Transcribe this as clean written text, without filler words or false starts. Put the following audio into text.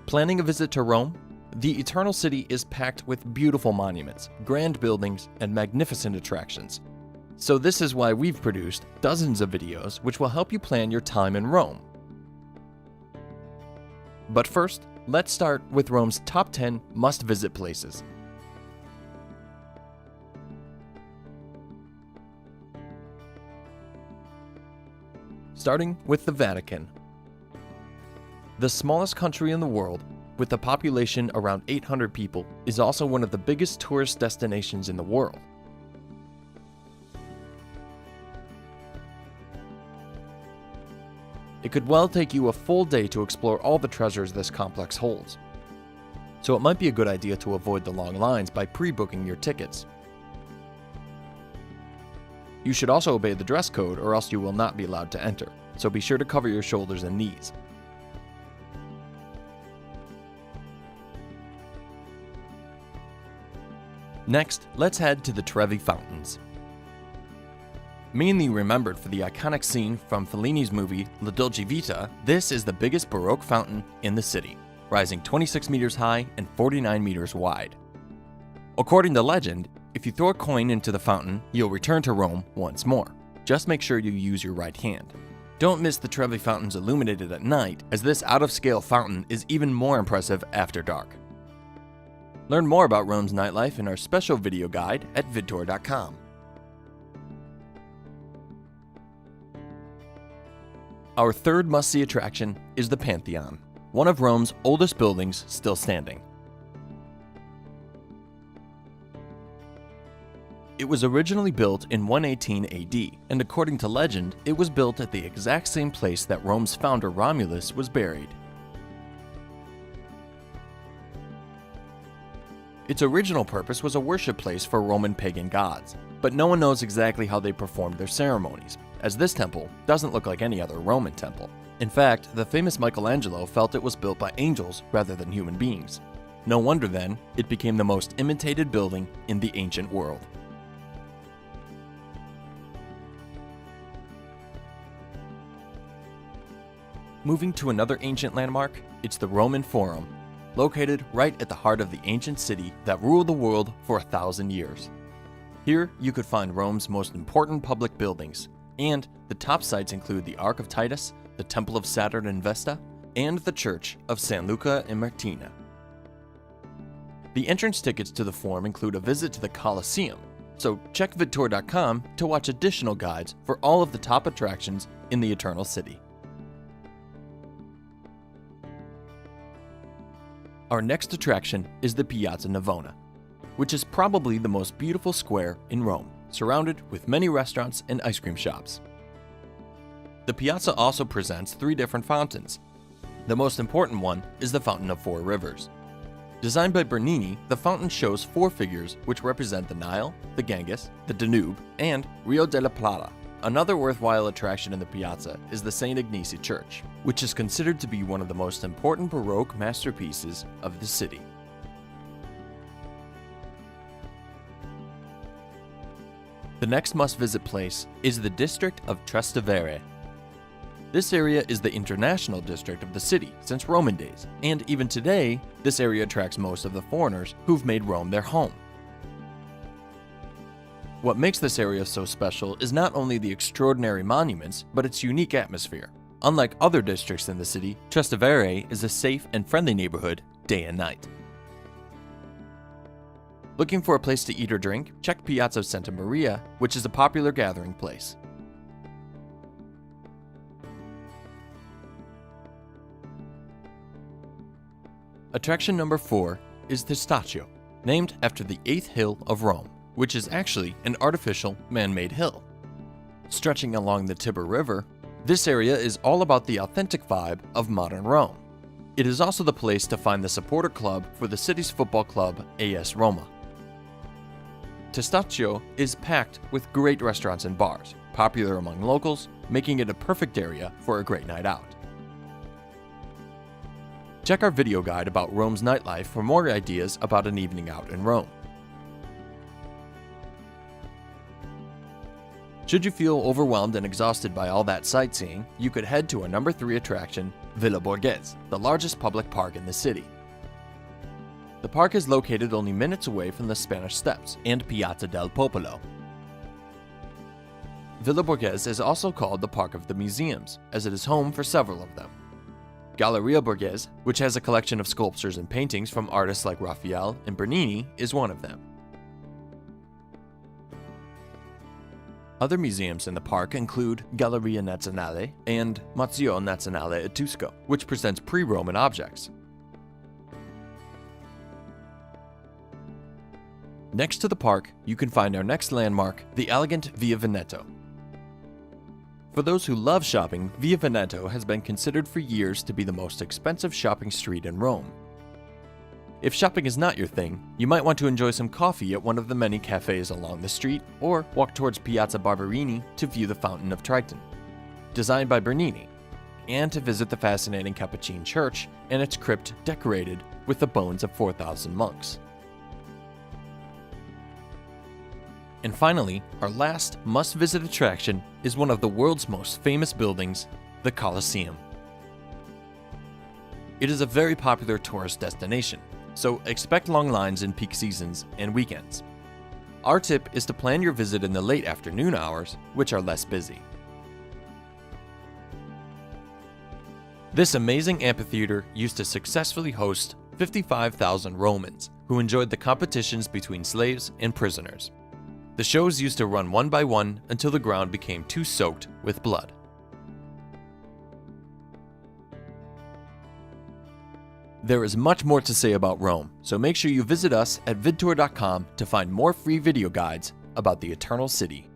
Planning a visit to Rome? The Eternal City is packed with beautiful monuments, grand buildings, and magnificent attractions. So this is why we've produced dozens of videos which will help you plan your time in Rome. But first, let's start with Rome's top 10 must-visit places. Starting with the Vatican. The smallest country in the world, with a population around 800 people, is also one of the biggest tourist destinations in the world. It could well take you a full day to explore all the treasures this complex holds. So it might be a good idea to avoid the long lines by pre-booking your tickets. You should also obey the dress code or else you will not be allowed to enter, so be sure to cover your shoulders and knees. Next, let's head to the Trevi Fountains. Mainly remembered for the iconic scene from Fellini's movie La Dolce Vita, this is the biggest Baroque fountain in the city, rising 26 meters high and 49 meters wide. According to legend, if you throw a coin into the fountain, you'll return to Rome once more. Just make sure you use your right hand. Don't miss the Trevi Fountains illuminated at night, as this out-of-scale fountain is even more impressive after dark. Learn more about Rome's nightlife in our special video guide at vidtour.com. Our third must-see attraction is the Pantheon, one of Rome's oldest buildings still standing. It was originally built in 118 AD, and according to legend, it was built at the exact same place that Rome's founder Romulus was buried. Its original purpose was a worship place for Roman pagan gods, but no one knows exactly how they performed their ceremonies, as this temple doesn't look like any other Roman temple. In fact, the famous Michelangelo felt it was built by angels rather than human beings. No wonder then, it became the most imitated building in the ancient world. Moving to another ancient landmark, it's the Roman Forum, located right at the heart of the ancient city that ruled the world for 1,000 years. Here, you could find Rome's most important public buildings, and the top sites include the Ark of Titus, the Temple of Saturn and Vesta, and the Church of San Luca and Martina. The entrance tickets to the Forum include a visit to the Colosseum, so check vidtour.com to watch additional guides for all of the top attractions in the Eternal City. Our next attraction is the Piazza Navona, which is probably the most beautiful square in Rome, surrounded with many restaurants and ice cream shops. The piazza also presents 3 different fountains. The most important one is the Fountain of 4 Rivers. Designed by Bernini, the fountain shows 4 figures which represent the Nile, the Ganges, the Danube, and Rio de la Plata. Another worthwhile attraction in the piazza is the St. Ignace Church, which is considered to be one of the most important Baroque masterpieces of the city. The next must-visit place is the district of Trastevere. This area is the international district of the city since Roman days, and even today, this area attracts most of the foreigners who've made Rome their home. What makes this area so special is not only the extraordinary monuments, but its unique atmosphere. Unlike other districts in the city, Trastevere is a safe and friendly neighborhood day and night. Looking for a place to eat or drink? Check Piazza Santa Maria, which is a popular gathering place. Attraction number 4 is Testaccio, named after the 8th hill of Rome, which is actually an artificial man-made hill. Stretching along the Tiber River, this area is all about the authentic vibe of modern Rome. It is also the place to find the supporter club for the city's football club, AS Roma. Testaccio is packed with great restaurants and bars, popular among locals, making it a perfect area for a great night out. Check our video guide about Rome's nightlife for more ideas about an evening out in Rome. Should you feel overwhelmed and exhausted by all that sightseeing, you could head to our number 3 attraction, Villa Borghese, the largest public park in the city. The park is located only minutes away from the Spanish Steps and Piazza del Popolo. Villa Borghese is also called the Park of the Museums, as it is home for several of them. Galleria Borghese, which has a collection of sculptures and paintings from artists like Raphael and Bernini, is one of them. Other museums in the park include Galleria Nazionale and Museo Nazionale Etrusco, which presents pre-Roman objects. Next to the park, you can find our next landmark, the elegant Via Veneto. For those who love shopping, Via Veneto has been considered for years to be the most expensive shopping street in Rome. If shopping is not your thing, you might want to enjoy some coffee at one of the many cafes along the street, or walk towards Piazza Barberini to view the Fountain of Triton, designed by Bernini, and to visit the fascinating Capuchin Church and its crypt decorated with the bones of 4,000 monks. And finally, our last must-visit attraction is one of the world's most famous buildings, the Colosseum. It is a very popular tourist destination, so expect long lines in peak seasons and weekends. Our tip is to plan your visit in the late afternoon hours, which are less busy. This amazing amphitheater used to successfully host 55,000 Romans who enjoyed the competitions between slaves and prisoners. The shows used to run one by one until the ground became too soaked with blood. There is much more to say about Rome, so make sure you visit us at vidtour.com to find more free video guides about the Eternal City.